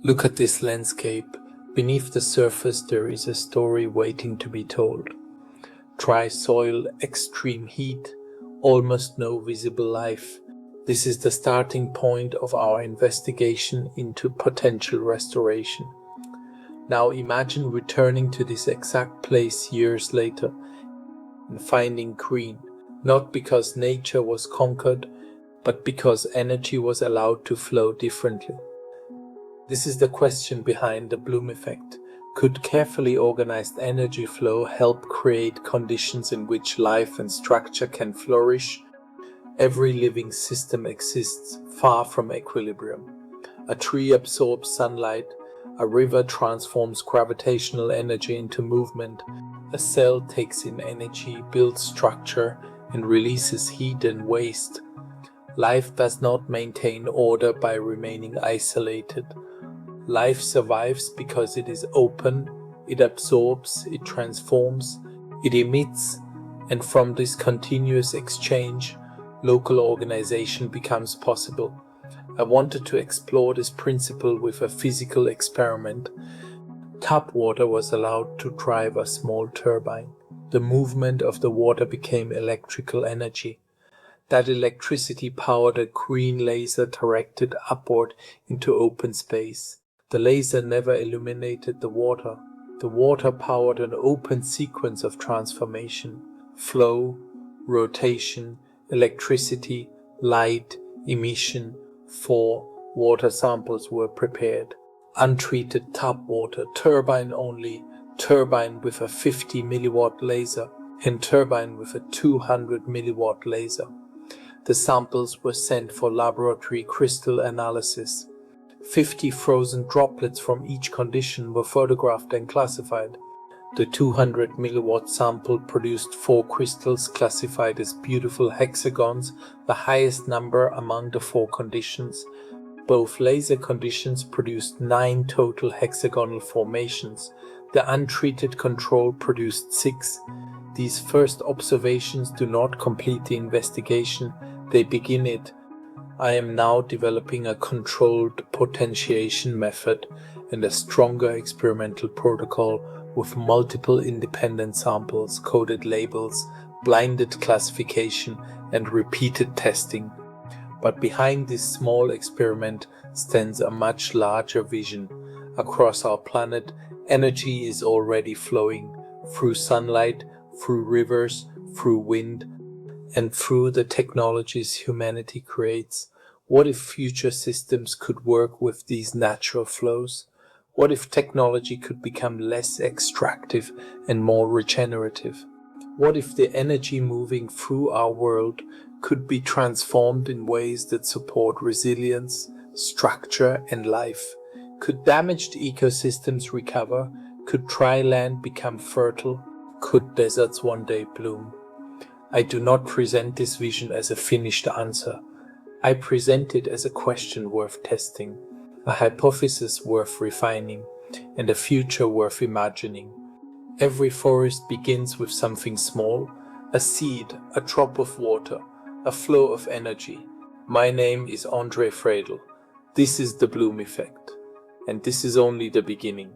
Look at this landscape. Beneath the surface there is a story waiting to be told. Dry soil, extreme heat, almost no visible life. This is the starting point of our investigation into potential restoration. Now imagine returning to this exact place years later and finding green, not because nature was conquered, but because energy was allowed to flow differently. This is the question behind the Bloom effect. Could carefully organized energy flow help create conditions in which life and structure can flourish? Every living system exists far from equilibrium. A tree absorbs sunlight, a river transforms gravitational energy into movement, a cell takes in energy, builds structure, and releases heat and waste. Life does not maintain order by remaining isolated. Life survives because it is open, it absorbs, it transforms, it emits, and from this continuous exchange, local organization becomes possible. I wanted to explore this principle with a physical experiment. Tap water was allowed to drive a small turbine. The movement of the water became electrical energy. That electricity powered a green laser directed upward into open space. The laser never illuminated the water. The water powered an open sequence of transformation, flow, rotation, electricity, light, emission. 4 water samples were prepared. Untreated tap water, turbine only, turbine with a 50 milliwatt laser, and turbine with a 200 milliwatt laser. The samples were sent for laboratory crystal analysis. 50 frozen droplets from each condition were photographed and classified. The 200 milliwatt sample produced 4 crystals classified as beautiful hexagons, the highest number among the 4 conditions. Both laser conditions produced 9 total hexagonal formations. The untreated control produced 6. These first observations do not complete the investigation, they begin it. I am now developing a controlled potentiation method and a stronger experimental protocol with multiple independent samples, coded labels, blinded classification, and repeated testing. But behind this small experiment stands a much larger vision. Across our planet, energy is already flowing through sunlight, through rivers, through wind, and through the technologies humanity creates. What if future systems could work with these natural flows? What if technology could become less extractive and more regenerative? What if the energy moving through our world could be transformed in ways that support resilience, structure, and life? Could damaged ecosystems recover? Could dry land become fertile? Could deserts one day bloom? I do not present this vision as a finished answer. I present it as a question worth testing, a hypothesis worth refining, and a future worth imagining. Every forest begins with something small, a seed, a drop of water, a flow of energy. My name is Andre Fredel. This is the Bloom effect, and this is only the beginning.